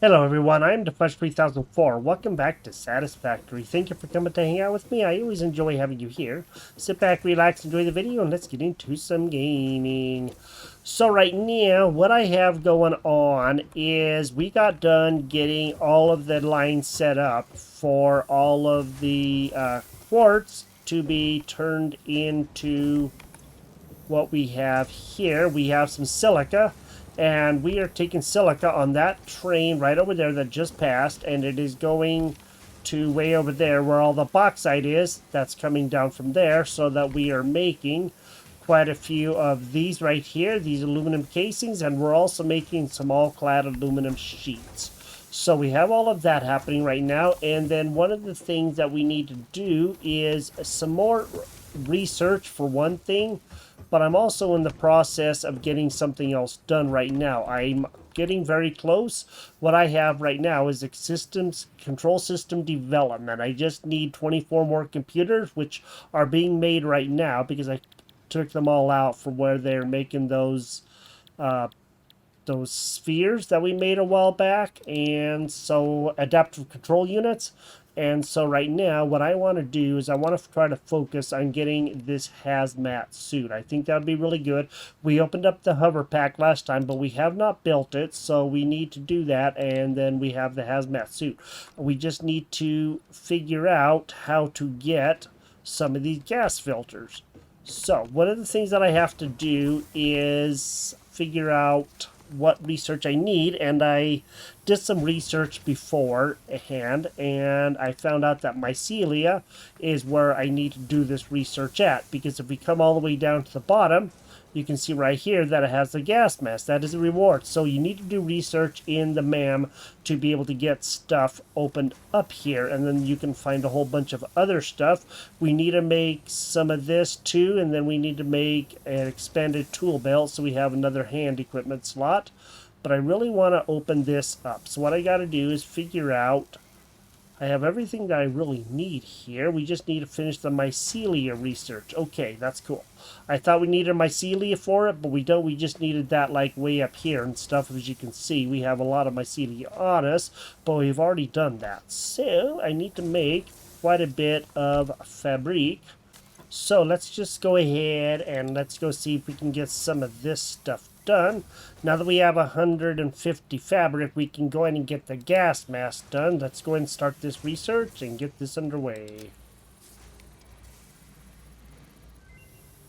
Hello everyone, I'm Defresh3004. Welcome back to Satisfactory. Thank you for coming to hang out with me. I always enjoy having you here. Sit back, relax, enjoy the video, and let's get into some gaming. So right now, what I have going on is we got done getting all of the lines set up for all of the quartz to be turned into what we have here. We have some silica, and we are taking silica on that train right over there that just passed, and it is going to way over there where all the bauxite is. That's coming down from there, so that we are making quite a few of these right here, these aluminum casings, and we're also making some all-clad aluminum sheets. So we have all of that happening right now, and then one of the things that we need to do is some more research for one thing, but I'm also in the process of getting something else done right now. I'm getting very close. What I have right now is a control system development. I just need 24 more computers, which are being made right now because I took them all out from where they're making those spheres that we made a while back, and so adaptive control units. And so right now what I want to do is I want to try to focus on getting this hazmat suit. I think that would be really good. We opened up the Hoverpack last time, but we have not built it, so we need to do that, and then we have the hazmat suit. We just need to figure out how to get some of these gas filters. So one of the things that I have to do is figure out what research I need, and I did some research beforehand, and I found out that mycelia is where I need to do this research at, because if we come all the way down to the bottom, you can see right here that it has the gas mask. That is a reward. So you need to do research in the MAM to be able to get stuff opened up here, and then you can find a whole bunch of other stuff. We need to make some of this too, and then we need to make an expanded tool belt so we have another hand equipment slot. But I really want to open this up. So what I got to do is figure out, I have everything that I really need here. We just need to finish the mycelia research. Okay, that's cool. I thought we needed mycelia for it, but we don't. We just needed that like way up here and stuff. As you can see, we have a lot of mycelia on us, but we've already done that. So I need to make quite a bit of fabric. So let's just go ahead and let's go see if we can get some of this stuff done. Now that we have 150 fabric, we can go ahead and get the gas mask done. Let's go ahead and start this research and get this underway.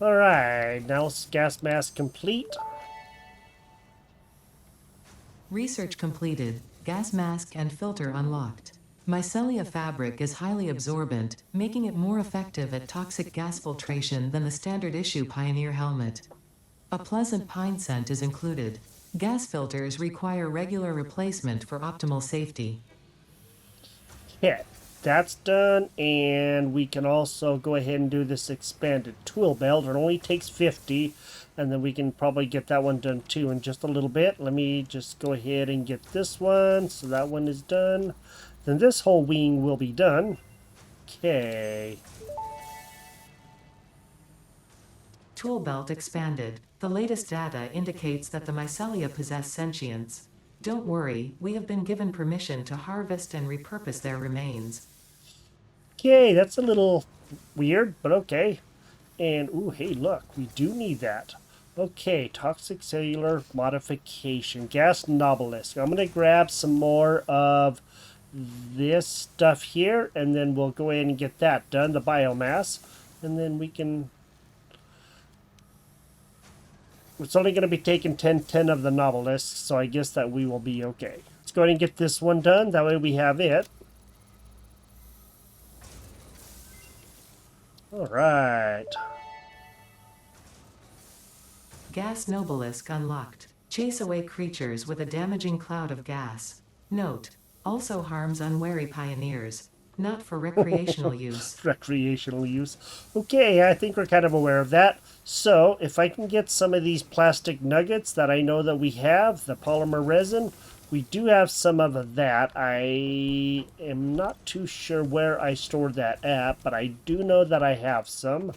Alright, now gas mask complete. Research completed. Gas mask and filter unlocked. Mycelia fabric is highly absorbent, making it more effective at toxic gas filtration than the standard issue Pioneer helmet. A pleasant pine scent is included. Gas filters require regular replacement for optimal safety. Yeah, that's done, and we can also go ahead and do this expanded tool belt. It only takes 50, and then we can probably get that one done too in just a little bit. Let me just go ahead and get this one, so that one is done. Then this whole wing will be done. Okay. Tool belt expanded. The latest data indicates that the mycelia possess sentience. Don't worry, we have been given permission to harvest and repurpose their remains. Okay, that's a little weird, but okay. And, ooh, hey, look, we do need that. Okay, toxic cellular modification. Gas novelist. I'm going to grab some more of this stuff here, and then we'll go ahead and get that done, the biomass. And then we can... It's only going to be taking 10 of the novelists, so I guess that we will be okay. Let's go ahead and get this one done. That way we have it. Alright. Gas Nobelisk unlocked. Chase away creatures with a damaging cloud of gas. Note: also harms unwary pioneers. Not for recreational use. Recreational use. Okay, I think we're kind of aware of that. So, if I can get some of these plastic nuggets that I know that we have, the polymer resin, we do have some of that. I am not too sure where I stored that at, but I do know that I have some.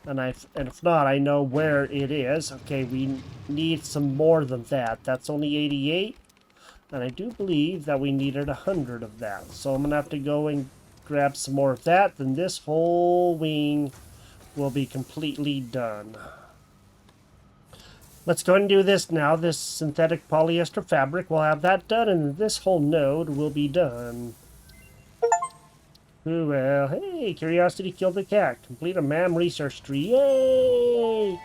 And if not, I know where it is. Okay, we need some more than that. That's only 88. And I do believe that we needed 100 of that. So I'm going to have to go and grab some more of that. Then this whole wing will be completely done. Let's go ahead and do this now. This synthetic polyester fabric, we'll have that done, and this whole node will be done. Ooh, well, hey, curiosity killed the cat. Complete a MAM research tree. Yay!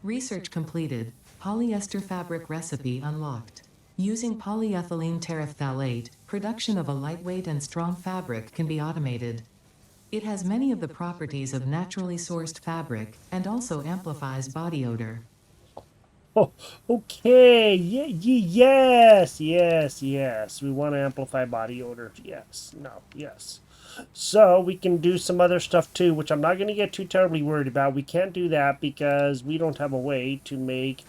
Research completed. Polyester fabric recipe unlocked. Using polyethylene terephthalate, production of a lightweight and strong fabric can be automated. It has many of the properties of naturally sourced fabric and also amplifies body odor. Oh, okay. Yes, yes, yes. We want to amplify body odor. Yes, no, yes. So we can do some other stuff too, which I'm not going to get too terribly worried about. We can't do that because we don't have a way to make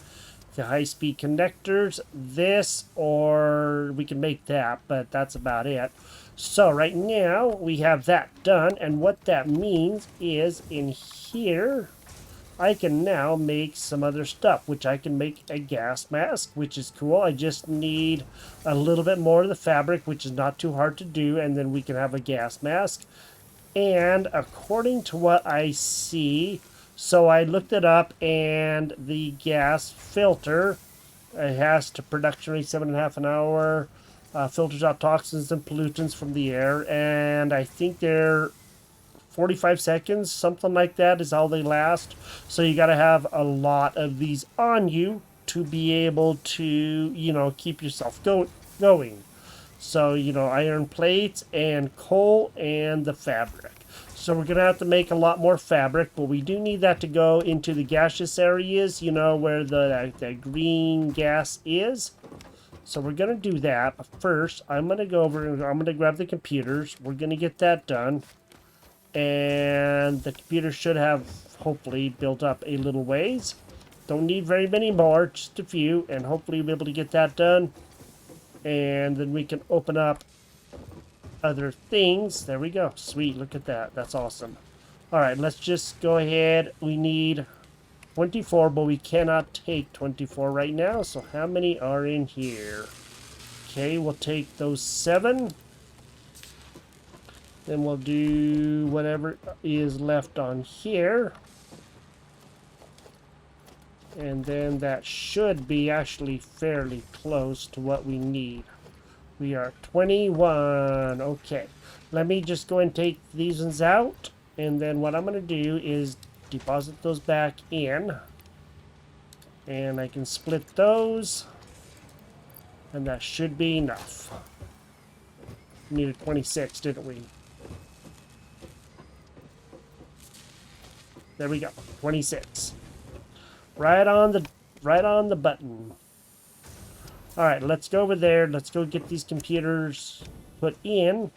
the high-speed connectors. This, or we can make that, but that's about it. So right now we have that done, and what that means is in here I can now make some other stuff, which I can make a gas mask, which is cool. I just need a little bit more of the fabric, which is not too hard to do, and then we can have a gas mask. And according to what I see, so I looked it up, and the gas filter, it has to production rate 7.5 an hour, filters out toxins and pollutants from the air, and I think they're 45 seconds, something like that is how they last. So you got to have a lot of these on you to be able to, you know, keep yourself going. So, you know, iron plates and coal and the fabric. So we're going to have to make a lot more fabric, but we do need that to go into the gaseous areas, you know, where the green gas is. So we're going to do that. But first, I'm going to go over and I'm going to grab the computers. We're going to get that done. And the computer should have hopefully built up a little ways. Don't need very many more, just a few, and hopefully we'll be able to get that done. And then we can open up other things. There we go. Sweet, look at that. That's awesome. Alright, let's just go ahead. We need 24, but we cannot take 24 right now. So how many are in here? Okay, we'll take those 7. Then we'll do whatever is left on here. And then that should be actually fairly close to what we need. We are 21. Okay. Let me just go and take these ones out. And then what I'm going to do is deposit those back in. And I can split those. And that should be enough. We needed 26, didn't we? There we go. 26. Right on the button. All right, let's go over there. Let's go get these computers put in.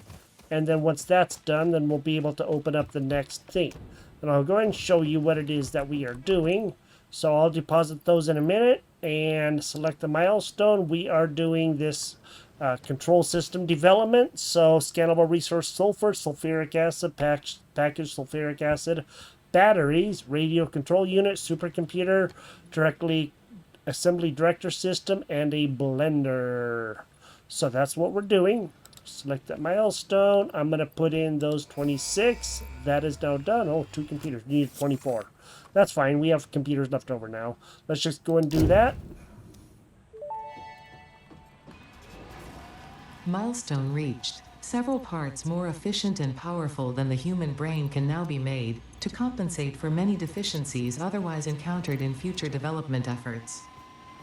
And then once that's done, then we'll be able to open up the next thing. And I'll go ahead and show you what it is that we are doing. So I'll deposit those in a minute and select the milestone. We are doing this control system development. So scannable resource sulfur, sulfuric acid, packaged sulfuric acid, batteries, radio control unit, supercomputer, directly assembly director system, and a blender. So that's what we're doing. Select that milestone. I'm going to put in those 26. That is now done. Oh, 2 computers. We need 24. That's fine. We have computers left over now. Let's just go and do that. Milestone reached. Several parts more efficient and powerful than the human brain can now be made to compensate for many deficiencies otherwise encountered in future development efforts.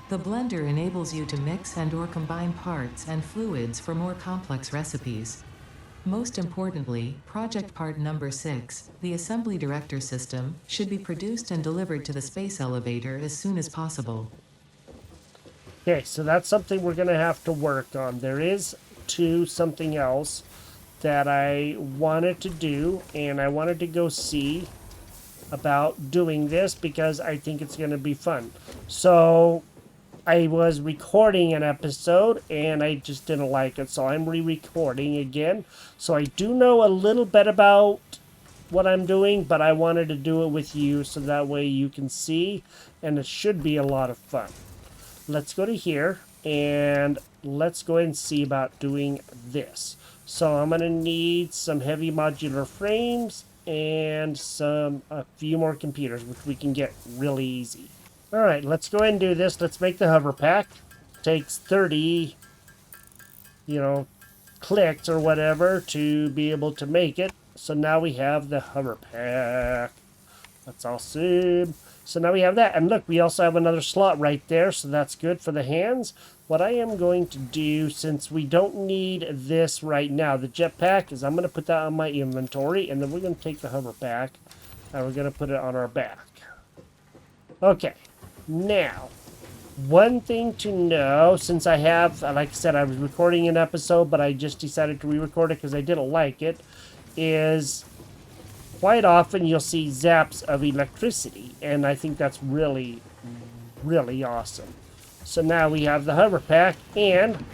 The blender enables you to mix and/or combine parts and fluids for more complex recipes. Most importantly, project part number 6, the assembly director system, should be produced and delivered to the space elevator as soon as possible. Okay, so that's something we're going to have to work on. There is something else that I wanted to do, and I wanted to go see about doing this because I think it's going to be fun. So I was recording an episode and I just didn't like it, so I'm re-recording again. So I do know a little bit about what I'm doing, but I wanted to do it with you so that way you can see, and it should be a lot of fun. let's go to here and let's go ahead and see about doing this. So I'm going to need some heavy modular frames and a few more computers, which we can get really easy. All right, let's go ahead and do this. Let's make the hover pack. Takes 30, clicks or whatever to be able to make it. So now we have the hover pack. That's awesome. So now we have that. And look, we also have another slot right there, so that's good for the hands. What I am going to do, since we don't need this right now, the jetpack, is I'm going to put that on my inventory, and then we're going to take the hover pack, and we're going to put it on our back. Okay. Now, one thing to know, since I have, like I said, I was recording an episode, but I just decided to re-record it because I didn't like it, is quite often you'll see zaps of electricity, and I think that's really, really awesome. So now we have the hover pack, and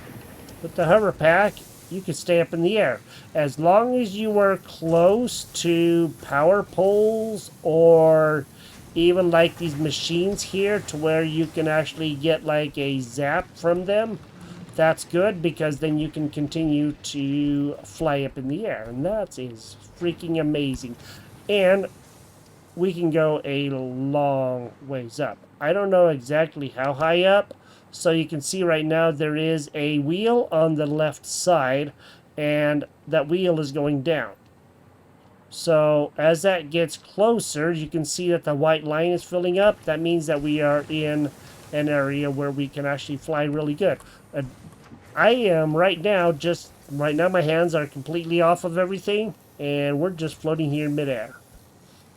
with the hover pack, you can stay up in the air. As long as you are close to power poles or even like these machines here to where you can actually get like a zap from them, that's good, because then you can continue to fly up in the air, and that is freaking amazing. And we can go a long ways up. I don't know exactly how high up, so you can see right now there is a wheel on the left side, and that wheel is going down. So as that gets closer, you can see that the white line is filling up. That means that we are in an area where we can actually fly really good. I am right now my hands are completely off of everything, and we're just floating here in midair.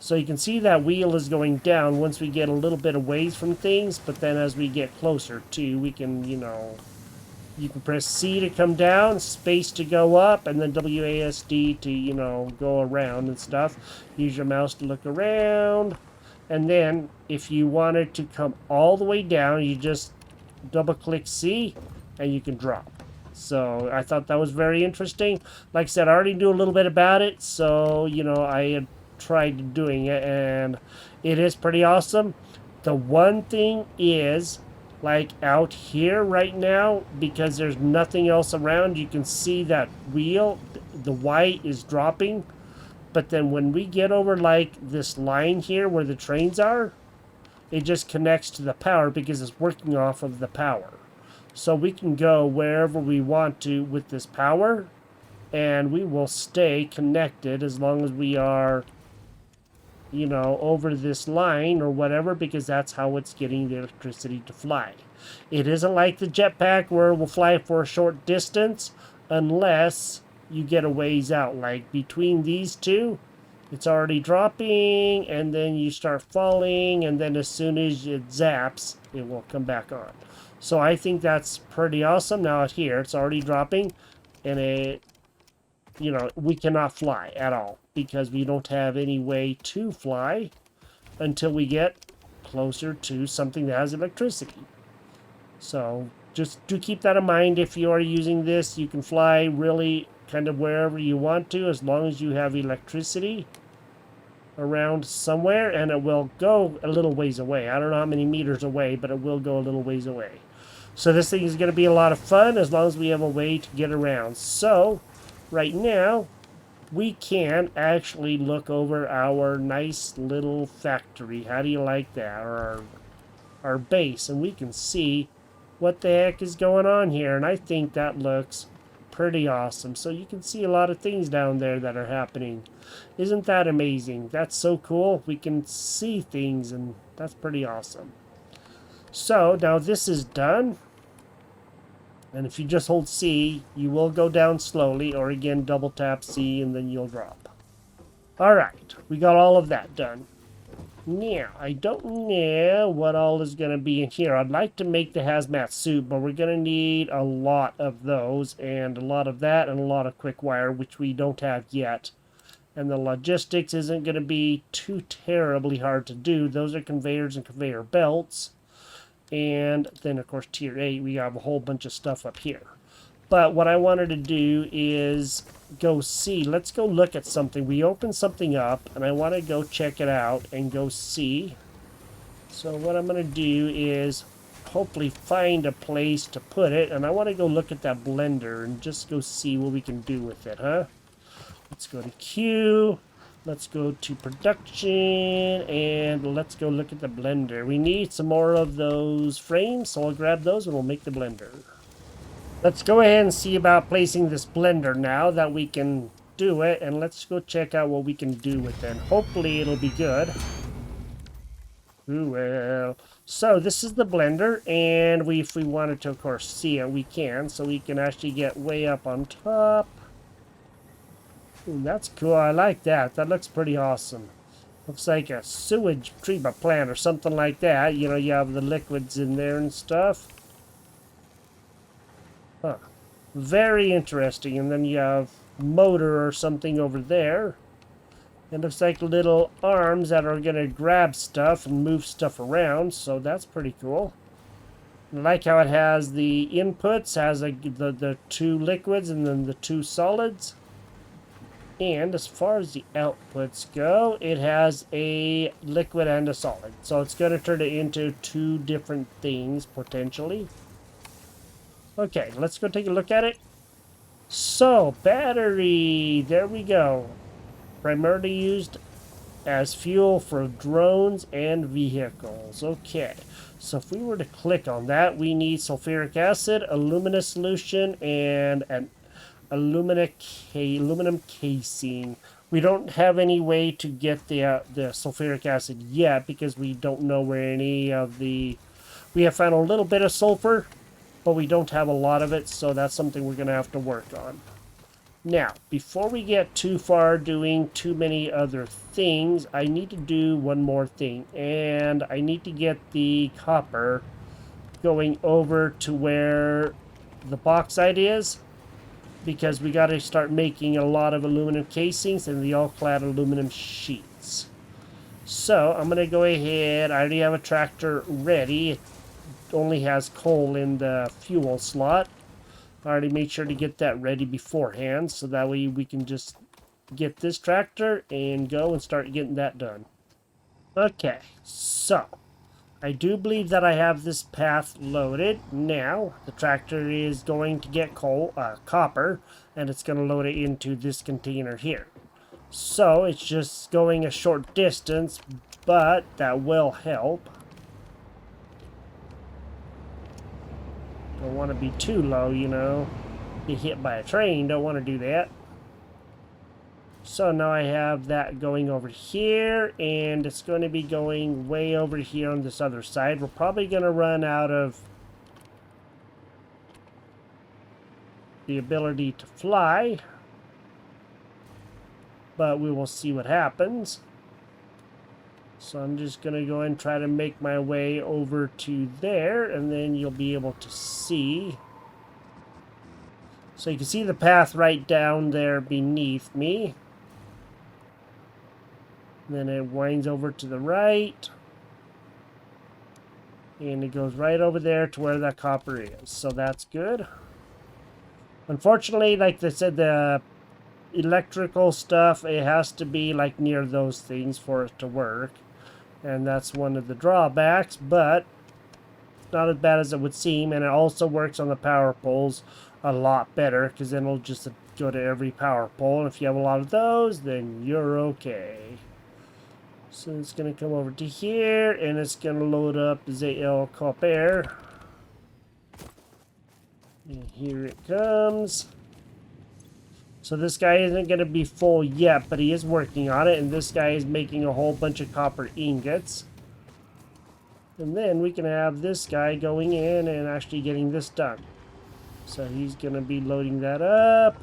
So you can see that wheel is going down once we get a little bit away from things, but then as we get closer to, we can, you can press C to come down, space to go up, and then WASD to, go around and stuff. Use your mouse to look around. And then if you wanted to come all the way down, you just double click C and you can drop. So I thought that was very interesting. Like I said, I already knew a little bit about it, so, I had tried doing it, and it is pretty awesome. The one thing is, like out here right now, because there's nothing else around, you can see that wheel, the white is dropping, but then when we get over like this line here where the trains are, it just connects to the power because it's working off of the power. So we can go wherever we want to with this power, and we will stay connected as long as we are, over this line or whatever, because that's how it's getting the electricity to fly. It isn't like the jetpack where it will fly for a short distance unless you get a ways out. Like between these two, it's already dropping, and then you start falling, and then as soon as it zaps, it will come back on. So I think that's pretty awesome. Now out here, it's already dropping, and we cannot fly at all because we don't have any way to fly until we get closer to something that has electricity. So just do keep that in mind. If you are using this, you can fly really kind of wherever you want to, as long as you have electricity around somewhere, and it will go a little ways away. I don't know how many meters away, but it will go a little ways away. So this thing is going to be a lot of fun as long as we have a way to get around. So right now, we can actually look over our nice little factory. How do you like that? Or our base. And we can see what the heck is going on here. And I think that looks pretty awesome. So you can see a lot of things down there that are happening. Isn't that amazing? That's so cool. We can see things, and that's pretty awesome. So now this is done. And if you just hold C, you will go down slowly, or again, double tap C, and then you'll drop. Alright, we got all of that done. Now, I don't know what all is going to be in here. I'd like to make the hazmat suit, but we're going to need a lot of those, and a lot of that, and a lot of quick wire, which we don't have yet. And the logistics isn't going to be too terribly hard to do. Those are conveyors and conveyor belts. And then, of course, tier 8, we have a whole bunch of stuff up here. But what I wanted to do is go see. Let's go look at something. We opened something up, and I want to go check it out and go see. So what I'm going to do is hopefully find a place to put it. And I want to go look at that blender and just go see what we can do with it, huh? Let's go to Q. Let's go to production, and let's go look at the blender. We need some more of those frames, so I'll grab those and we'll make the blender. Let's go ahead and see about placing this blender now that we can do it, and let's go check out what we can do with it. Hopefully it'll be good. Ooh, well. So this is the blender, and if we wanted to, of course, see it, we can. So we can actually get way up on top. Ooh, that's cool. I like that. That looks pretty awesome. Looks like a sewage treatment plant or something like that. You know, you have the liquids in there and stuff. Huh. Very interesting. And then you have motor or something over there. It looks like little arms that are going to grab stuff and move stuff around. So that's pretty cool. I like how it has the inputs, has the two liquids and then the two solids. And as far as the outputs go, it has a liquid and a solid. So it's going to turn it into two different things, potentially. Okay, let's go take a look at it. So, battery. There we go. Primarily used as fuel for drones and vehicles. Okay, so if we were to click on that, we need sulfuric acid, alumina solution, and an aluminum casing. We don't have any way to get the sulfuric acid yet because we don't know where any of the... We have found a little bit of sulfur, but we don't have a lot of it, so that's something we're going to have to work on. Now, before we get too far doing too many other things, I need to do one more thing, and I need to get the copper going over to where the bauxite is, because we got to start making a lot of aluminum casings and the all-clad aluminum sheets. So I'm going to go ahead. I already have a tractor ready. It only has coal in the fuel slot. I already made sure to get that ready beforehand, so that way we can just get this tractor and go and start getting that done. Okay, so I do believe that I have this path loaded. Now, the tractor is going to get copper, and it's going to load it into this container here. So, it's just going a short distance, but that will help. Don't want to be too low, you know. Get hit by a train, don't want to do that. So now I have that going over here, and it's going to be going way over here on this other side. We're probably going to run out of the ability to fly, but we will see what happens. So I'm just going to go and try to make my way over to there, and then you'll be able to see. So you can see the path right down there beneath me. Then it winds over to the right. And it goes right over there to where that copper is. So that's good. Unfortunately, like I said, the electrical stuff, it has to be like near those things for it to work. And that's one of the drawbacks, but it's not as bad as it would seem. And it also works on the power poles a lot better, because then it'll just go to every power pole. And if you have a lot of those, then you're okay. So it's going to come over to here, and it's going to load up the copper. And here it comes. So this guy isn't going to be full yet, but he is working on it. And this guy is making a whole bunch of copper ingots. And then we can have this guy going in and actually getting this done. So he's going to be loading that up.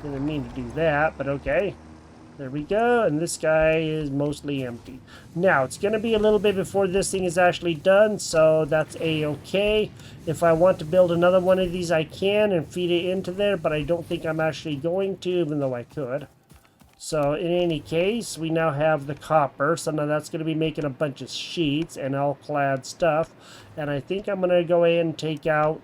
Didn't mean to do that, but okay. There we go, and this guy is mostly empty. Now, it's going to be a little bit before this thing is actually done, so that's a-okay. If I want to build another one of these, I can and feed it into there, but I don't think I'm actually going to, even though I could. So, in any case, we now have the copper, so now that's going to be making a bunch of sheets and all-clad stuff. And I think I'm going to go ahead and take out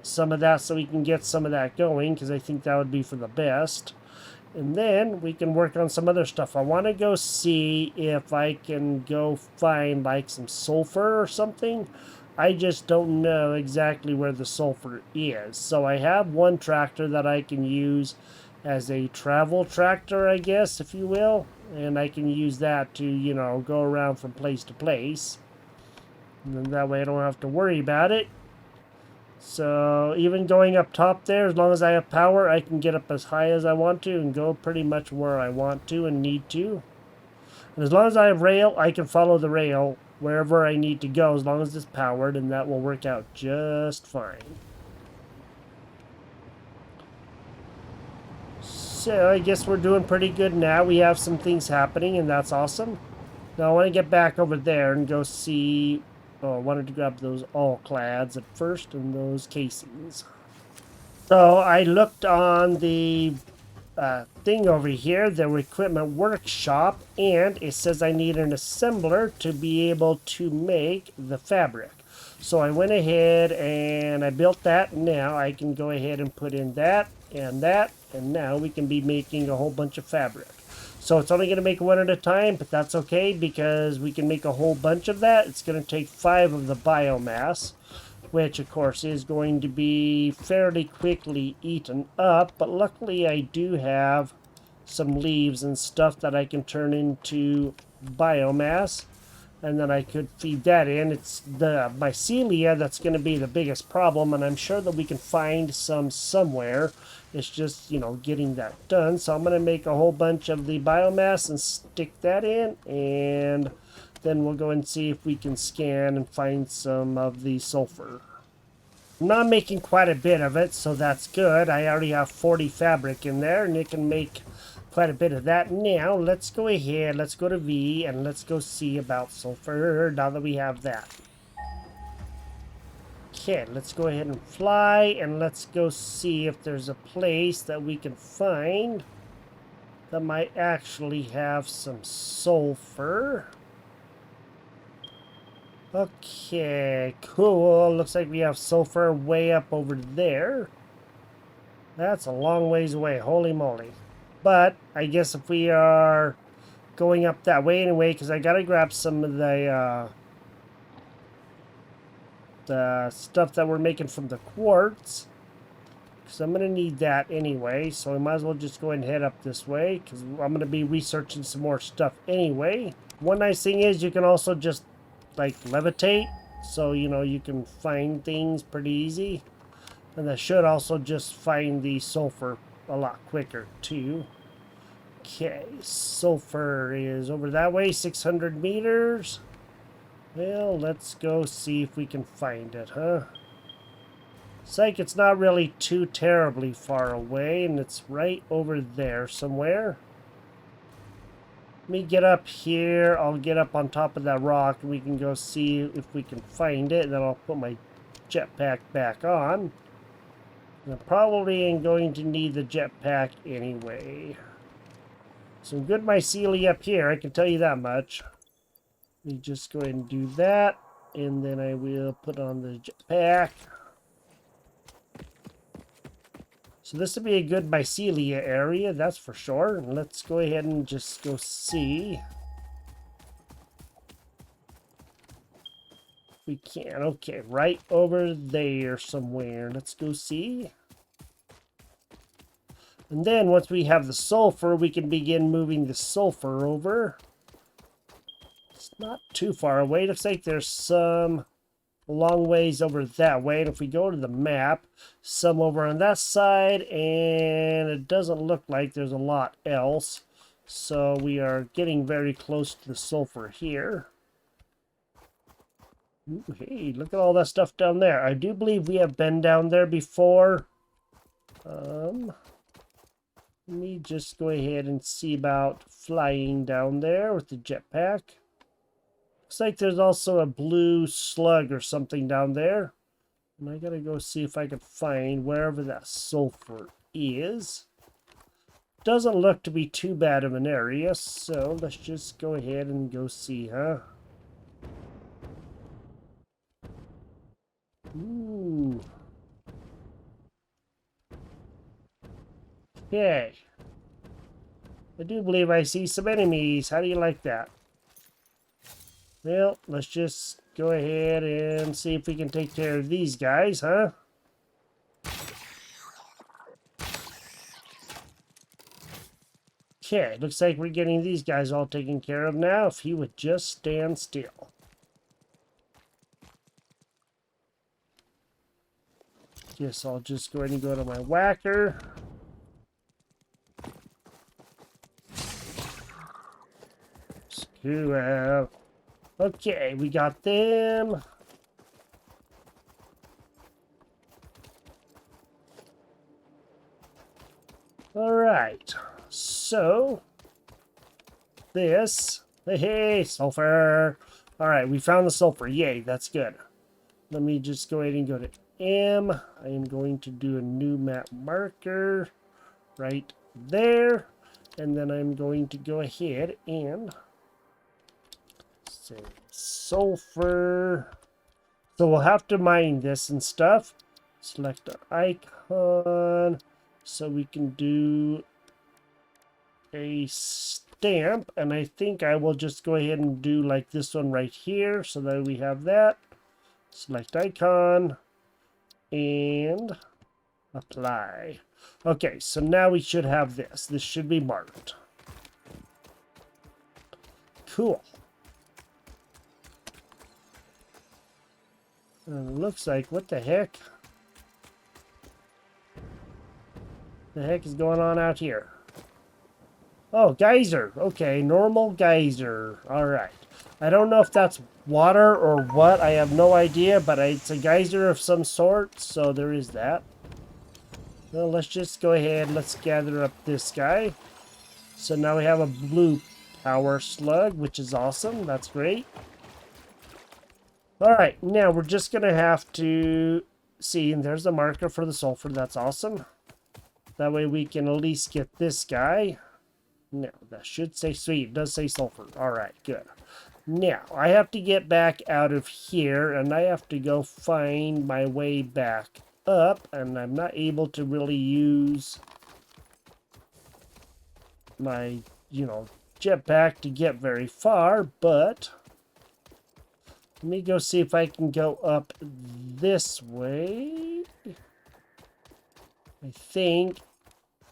some of that so we can get some of that going, because I think that would be for the best. And then we can work on some other stuff. I want to go see if I can go find like some sulfur or something. I just don't know exactly where the sulfur is. So I have one tractor that I can use as a travel tractor, I guess, if you will. And I can use that to, you know, go around from place to place. And then that way I don't have to worry about it. So even going up top there, as long as I have power, I can get up as high as I want to and go pretty much where I want to and need to. And as long as I have rail, I can follow the rail wherever I need to go as long as it's powered, and that will work out just fine. So I guess we're doing pretty good now. We have some things happening, and that's awesome. Now I want to get back over there and go see... Oh, I wanted to grab those all-clads at first and those casings. So I looked on the thing over here, the equipment workshop, and it says I need an assembler to be able to make the fabric. So I went ahead and I built that. Now I can go ahead and put in that, and now we can be making a whole bunch of fabric. So it's only going to make one at a time, but that's okay because we can make a whole bunch of that. It's going to take 5 of the biomass, which of course is going to be fairly quickly eaten up. But luckily I do have some leaves and stuff that I can turn into biomass, and then I could feed that in. It's the mycelia that's going to be the biggest problem, and I'm sure that we can find some somewhere. It's just, you know, getting that done. So I'm going to make a whole bunch of the biomass and stick that in, and then we'll go and see if we can scan and find some of the sulfur. I'm not making quite a bit of it, so that's good. I already have 40 fabric in there, and it can make quite a bit of that. Now, let's go ahead, let's go to V, and let's go see about sulfur now that we have that. Okay, let's go ahead and fly, and let's go see if there's a place that we can find that might actually have some sulfur. Okay, cool. Looks like we have sulfur way up over there. That's a long ways away, holy moly. But I guess if we are going up that way anyway, because I gotta grab some of the stuff that we're making from the quartz, because I'm gonna need that anyway. So I might as well just go ahead and head up this way, because I'm gonna be researching some more stuff anyway. One nice thing is you can also just like levitate, so you know you can find things pretty easy, and that should also just find the sulfur a lot quicker too. Okay, sulfur is over that way, 600 meters. Well, let's go see if we can find it, huh? It's like it's not really too terribly far away, and it's right over there somewhere. Let me get up here. I'll get up on top of that rock, and we can go see if we can find it. And then I'll put my jetpack back on. And I probably ain't going to need the jetpack anyway. Some good mycelia up here, I can tell you that much. Let me just go ahead and do that, and then I will put on the jetpack. So this would be a good mycelia area, that's for sure. And let's go ahead and just go see. We can. Okay, right over there somewhere. Let's go see. And then once we have the sulfur, we can begin moving the sulfur over. It's not too far away. Looks like there's some a long ways over that way. And if we go to the map, some over on that side, and it doesn't look like there's a lot else. So we are getting very close to the sulfur here. Ooh, hey, look at all that stuff down there. I do believe we have been down there before. Let me just go ahead and see about flying down there with the jetpack. Looks like there's also a blue slug or something down there. And I gotta go see if I can find wherever that sulfur is. Doesn't look to be too bad of an area, so let's just go ahead and go see, huh? Ooh. Okay. I do believe I see some enemies. How do you like that? Well, let's just go ahead and see if we can take care of these guys, huh? Okay, looks like we're getting these guys all taken care of now. If he would just stand still. Guess I'll just go ahead and go to my whacker. Screw out. Okay, we got them. Alright, so this, hey, sulfur. Alright, we found the sulfur, yay, that's good. Let me just go ahead and go to M. I am going to do a new map marker right there. And then I'm going to go ahead and say sulfur. So we'll have to mine this and stuff. Select our icon. So we can do a stamp. And I think I will just go ahead and do like this one right here. So that we have that. Select icon. And apply. Okay, so now we should have this. This should be marked. Cool. And it looks like, what the heck? The heck is going on out here? Oh, geyser. Okay, normal geyser. Alright. I don't know if that's water or what. I have no idea, but it's a geyser of some sort, so there is that. Well, let's just go ahead. Let's gather up this guy. So now we have a blue power slug, which is awesome. That's great. Alright, now we're just going to have to see, and there's the marker for the sulfur. That's awesome. That way we can at least get this guy. No, that should say sweet. It does say sulfur. Alright, good. Now, I have to get back out of here, and I have to go find my way back up, and I'm not able to really use my, jetpack to get very far, but let me go see if I can go up this way. I think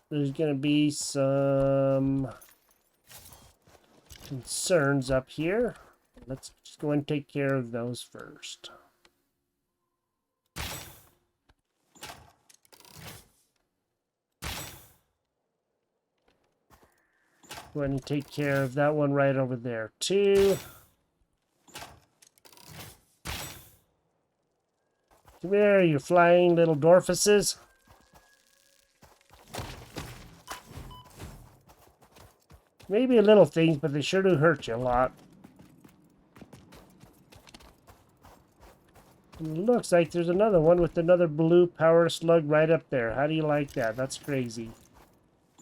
there's going to be some concerns up here. Let's just go and take care of those first. Go ahead and take care of that one right over there too. Come here, you flying little dwarfuses. Maybe little things, but they sure do hurt you a lot. And it looks like there's another one with another blue power slug right up there. How do you like that? That's crazy.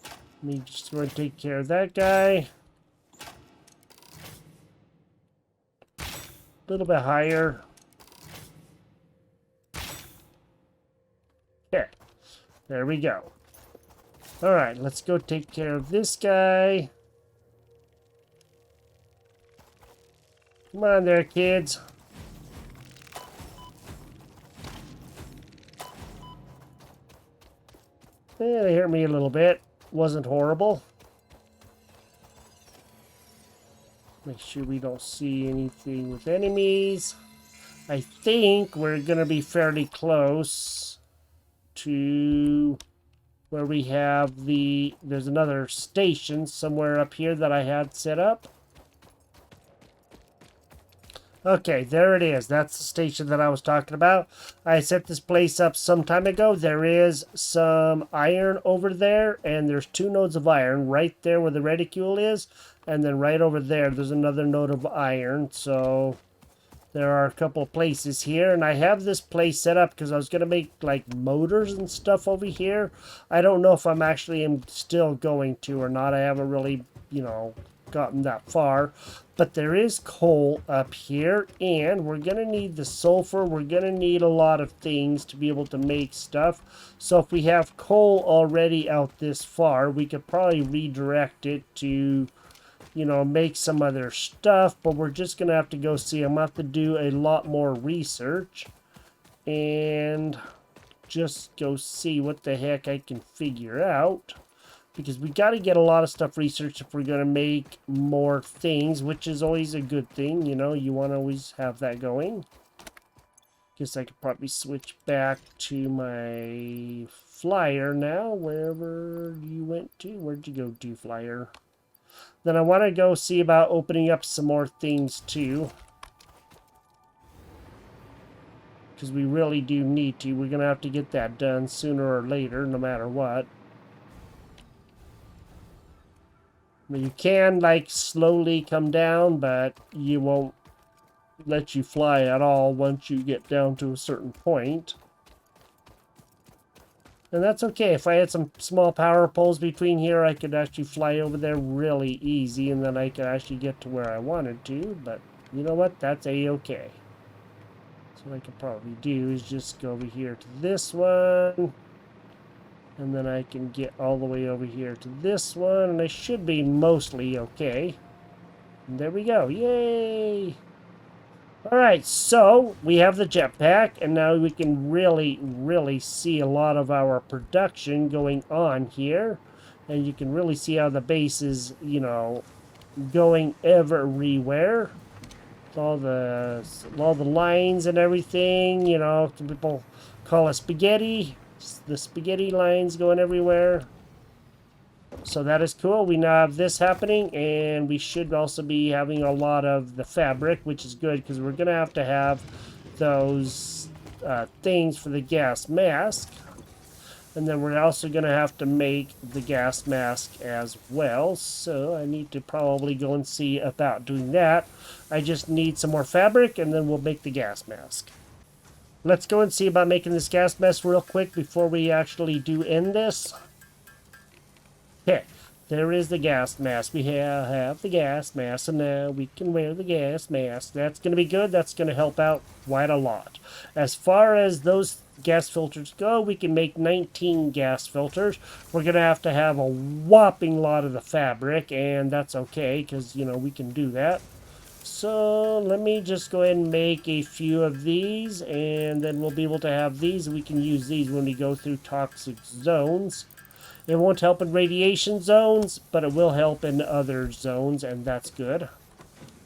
Let me just go and take care of that guy. A little bit higher. Okay. There we go. Alright, let's go take care of this guy. Come on there, kids. They hurt me a little bit. Wasn't horrible. Make sure we don't see anything with enemies. I think we're going to be fairly close to where we have there's another station somewhere up here that I had set up. Okay, there it is. That's the station that I was talking about. I set this place up some time ago. There is some iron over there, and there's 2 nodes of iron right there where the reticule is, and then right over there, there's another node of iron. So there are a couple of places here, and I have this place set up because I was going to make like motors and stuff over here. I don't know if I'm actually still going to or not. I haven't really, gotten that far. But there is coal up here, and we're going to need the sulfur. We're going to need a lot of things to be able to make stuff. So if we have coal already out this far, we could probably redirect it to, you know, make some other stuff. But we're just going to have to go see. I'm going to have to do a lot more research and just go see what the heck I can figure out. Because we got to get a lot of stuff researched if we're going to make more things, which is always a good thing. You know, you want to always have that going. Guess I could probably switch back to my flyer now, wherever you went to. Where'd you go to, flyer? Then I want to go see about opening up some more things too. Because we really do need to. We're going to have to get that done sooner or later, no matter what. You can, like, slowly come down, but you won't let you fly at all once you get down to a certain point. And that's okay. If I had some small power poles between here, I could actually fly over there really easy, and then I could actually get to where I wanted to. But you know what? That's a-okay. So what I could probably do is just go over here to this one. And then I can get all the way over here to this one, and I should be mostly okay. And there we go. Yay! Alright, so we have the jetpack, and now we can really see a lot of our production going on here. And you can really see how the base is, you know, going everywhere. All the lines and everything, you know, people call it spaghetti. The spaghetti lines going everywhere. So that is cool. We now have this happening, and we should also be having a lot of the fabric, which is good because we're going to have those things for the gas mask. And then we're also going to have to make the gas mask as well. So I need to probably go and see about doing that. I just need some more fabric, and then we'll make the gas mask. Let's go and see about making this gas mask real quick before we actually do end this. Okay, there is the gas mask. We have the gas mask, and now we can wear the gas mask. That's going to be good. That's going to help out quite a lot. As far as those gas filters go, we can make 19 gas filters. We're going to have a whopping lot of the fabric, and that's okay because, you know, we can do that. So let me just go ahead and make a few of these, and then we'll be able to have these. We can use these when we go through toxic zones. It won't help in radiation zones, but it will help in other zones, and that's good.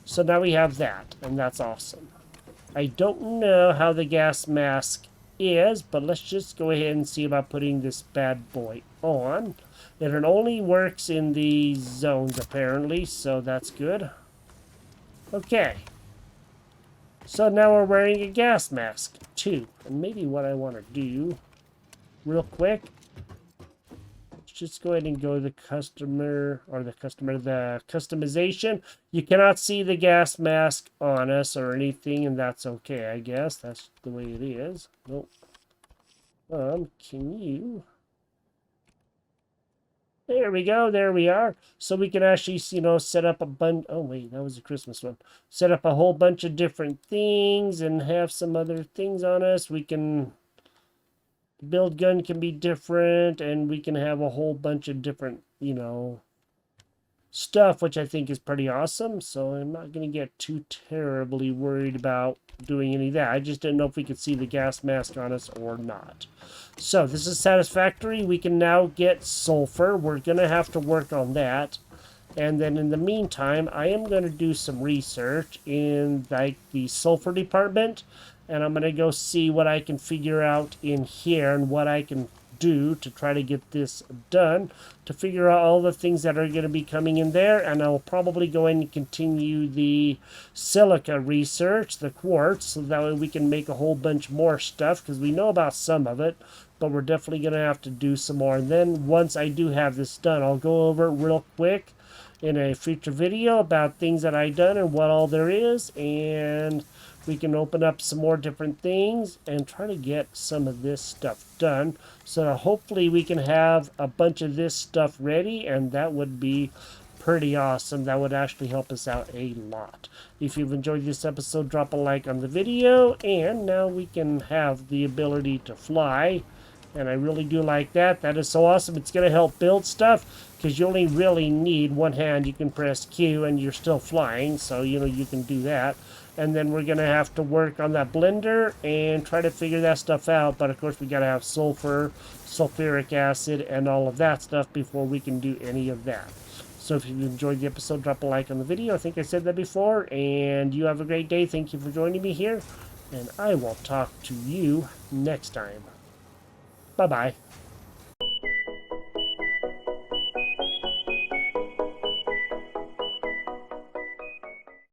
So now we have that, and that's awesome. I don't know how the gas mask is, but let's just go ahead and see about putting this bad boy on. And it only works in the zones, apparently, so that's good. Okay, so now we're wearing a gas mask too, and maybe what I want to do real quick, let's just go ahead and go to the customization. You cannot see the gas mask on us or anything, and that's okay, I guess. That's the way it is. Nope. Can you... There we go. There we are. So we can actually, you know, set up a bunch. Oh, wait, that was a Christmas one. Set up a whole bunch of different things and have some other things on us. We can... The build gun can be different, and we can have a whole bunch of different, you know, stuff, which I think is pretty awesome. So I'm not going to get too terribly worried about doing any of that. I just didn't know if we could see the gas mask on us or not. So this is Satisfactory. We can now get Sulfur. We're going to have to work on that. And then in the meantime, I am going to do some research in like the Sulfur department. And I'm going to go see what I can figure out in here and what I can do to try to get this done, to figure out all the things that are going to be coming in there. And I'll probably go in and continue the silica research, the quartz, so that way we can make a whole bunch more stuff, because we know about some of it, but we're definitely going to have to do some more. And then once I do have this done, I'll go over it real quick in a future video about things that I've done and what all there is, and we can open up some more different things and try to get some of this stuff done. So hopefully we can have a bunch of this stuff ready, and that would be pretty awesome. That would actually help us out a lot. If you've enjoyed this episode, drop a like on the video, and now we can have the ability to fly. And I really do like that. That is so awesome. It's going to help build stuff because you only really need one hand. You can press Q and you're still flying. So, you can do that. And then we're going to have to work on that blender and try to figure that stuff out. But, of course, we got to have sulfur, sulfuric acid, and all of that stuff before we can do any of that. So if you've enjoyed the episode, drop a like on the video. I think I said that before. And you have a great day. Thank you for joining me here. And I will talk to you next time. Bye-bye.